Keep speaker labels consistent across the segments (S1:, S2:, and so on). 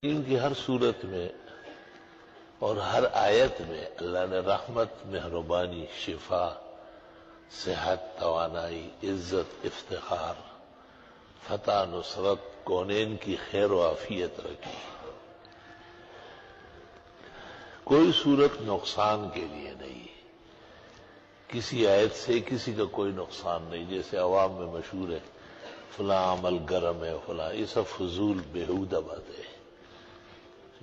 S1: ان کی ہر صورت میں اور ہر آیت میں اللہ نے رحمت، مہربانی، شفا، صحت، توانائی، عزت، افتخار، فتح، نصرت، کونین کی خیر و عافیت رکھی۔ کوئی صورت نقصان کے لیے نہیں، کسی آیت سے کسی کا کوئی نقصان نہیں۔ جیسے عوام میں مشہور ہے فلاں عمل گرم ہے، فلاں، یہ سب فضول بیہودہ باتیں ہیں،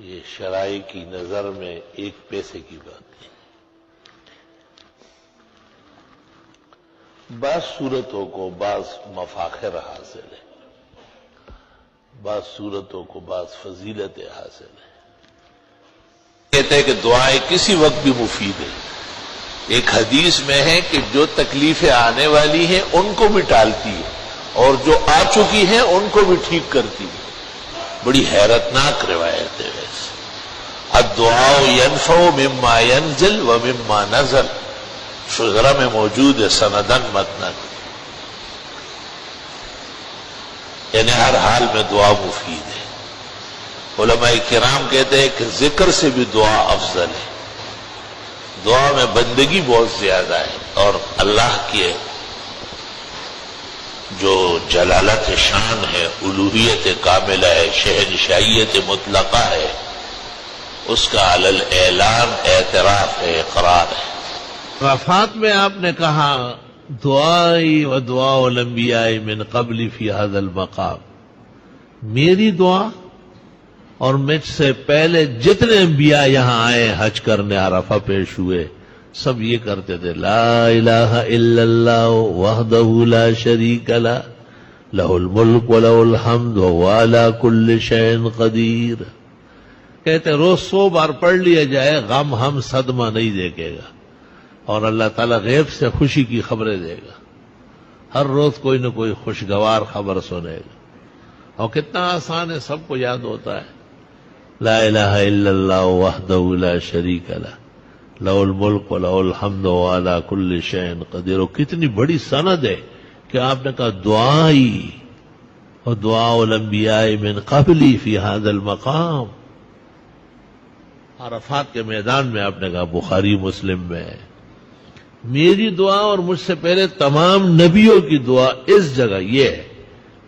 S1: یہ شرائع کی نظر میں ایک پیسے کی بات نہیں۔ بعض صورتوں کو بعض مفاخر حاصل ہے، بعض صورتوں کو بعض فضیلتیں حاصل ہیں۔ کہتے ہیں کہ دعائیں کسی وقت بھی مفید ہے۔ ایک حدیث میں ہے کہ جو تکلیفیں آنے والی ہیں ان کو بھی ٹالتی ہے اور جو آ چکی ہیں ان کو بھی ٹھیک کرتی ہے۔ بڑی حیرتناک روایت ہے ویسے۔ الدعاء ينفع مما ينزل ومما نزل، شجرہ میں موجود ہے سندن متنن، یعنی ہر حال میں دعا مفید ہے۔ علماء کرام کہتے ہیں کہ ذکر سے بھی دعا افضل ہے، دعا میں بندگی بہت زیادہ ہے، اور اللہ کے جو جلالت شان ہے، الوہیت کاملہ ہے، شہنشاہیت مطلقہ ہے، اس کا علی الاعلان اعتراف ہے، اقرار ہے۔
S2: وفات میں آپ نے کہا دعائی و دعا الانبیاء من قبل فی هذا المقام، میری دعا اور مجھ سے پہلے جتنے انبیاء یہاں آئے حج کرنے، عرفہ پیش ہوئے، سب یہ کرتے تھے لا الہ الا اللہ وحدہ لا شریک لہ لہ الملک ولہ الحمد وہو علی کل شیء قدیر۔ کہتے روز 100 بار پڑھ لیا جائے، غم ہم صدمہ نہیں دیکھے گا، اور اللہ تعالیٰ غیب سے خوشی کی خبریں دے گا۔ ہر روز کوئی نہ کوئی خوشگوار خبر سنے گا، اور کتنا آسان ہے، سب کو یاد ہوتا ہے لا الہ الا اللہ وحدہ لا شریک لہ لہ الملک ولہ الحمد وہو علی کل شیء قدیر۔ اور کتنی بڑی سند ہے کہ آپ نے کہا دعائی اور دعاء الانبیاء من قبلی فی هذا المقام، عرفات کے میدان میں آپ نے کہا، بخاری مسلم میں ہے۔ میری دعا اور مجھ سے پہلے تمام نبیوں کی دعا اس جگہ یہ ہے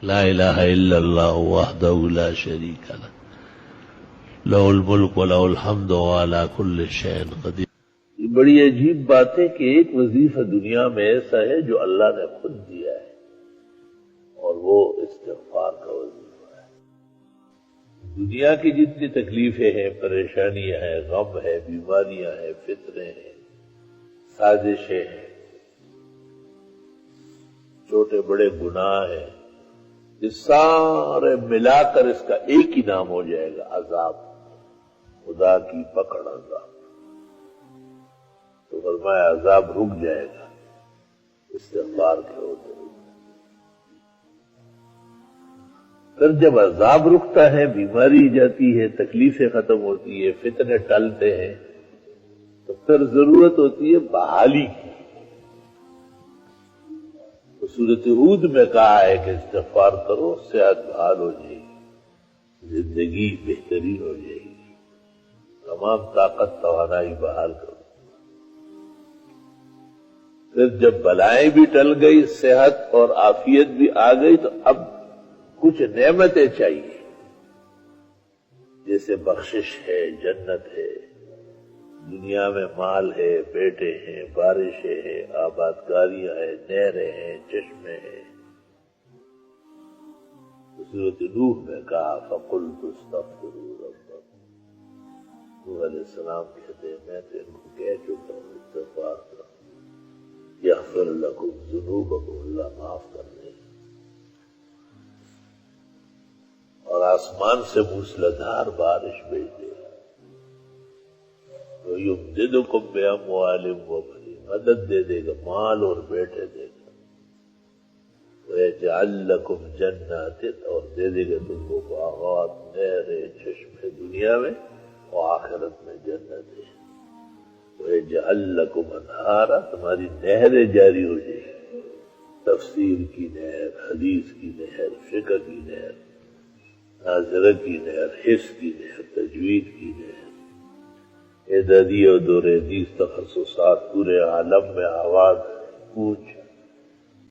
S2: لا الہ الا اللہ وحدہ لا شریک لہ لہ الملک ولہ الحمد وہو علی کل شیء قدیر۔
S1: یہ بڑی عجیب بات ہے کہ ایک وظیفہ دنیا میں ایسا ہے جو اللہ نے خود دیا ہے، اور وہ استغفار کا وظیفہ ہے۔ دنیا کی جتنی تکلیفیں ہیں، پریشانیاں ہیں، غم ہے، بیماریاں ہیں، فتنے ہیں، سازشیں ہیں، چھوٹے بڑے گناہ ہیں، یہ سارے ملا کر اس کا ایک ہی نام ہو جائے گا، عذاب، خدا کی پکڑ، عذاب۔ تو فرمایا عذاب رک جائے گا استغفار کے ہوتے ہوئے۔ پھر جب عذاب رکتا ہے، بیماری جاتی ہے، تکلیفیں ختم ہوتی ہے، فتنے ٹلتے ہیں، تو پھر ضرورت ہوتی ہے بحالی کی۔ تو سورۃ ہود میں کہا ہے کہ استغفار کرو، صحت بحال ہو جائے گی، زندگی بہترین ہو جائے گی، تمام طاقت توانائی بحال کرو۔ پھر جب بلائیں بھی ٹل گئی، صحت اور عافیت بھی آ گئی، تو اب کچھ نعمتیں چاہیے، جیسے بخشش ہے، جنت ہے، دنیا میں مال ہے، بیٹے ہیں، بارشیں ہیں، آبادکاریاں ہیں، نہریں ہیں، چشمے ہیں۔ سورۃ نوح میں کہا فَقُلْتُ اسْتَغْفِرُوا رَبَّكُمْ، نوح علیہ السلام کہتے ہیں میں تو ان کو کہہ چکا ہوں استغفار کرو، یغفر لکم ذنوبکم، اللہ معاف کر دے، اور آسمان سے موسلادھار بارش بھیج دے، وَيُمْدِدُكُمْ بِأَمْوَالٍ وَبَنِينَ، مدد دے دے گا، مال اور بیٹے دے گا، وَيَجْعَلْ لَكُمْ جَنَّاتٍ، اور دے دے گا تم کو باغات، نہریں، چشمے، دنیا میں اور آخرت میں جنت ہے، وَيَجْعَلْ لَكُمْ أَنْهَارًا، تمہاری نہریں جاری ہو جائیں گی، تفسیر کی نہر، حدیث کی نہر، فقہ کی نہر، ناظرہ کی نہر، حفظ کی نہر۔ تجوید کی ہے، عددی اور دو ریزیز تخصصات پورے عالم میں آواز پوچھ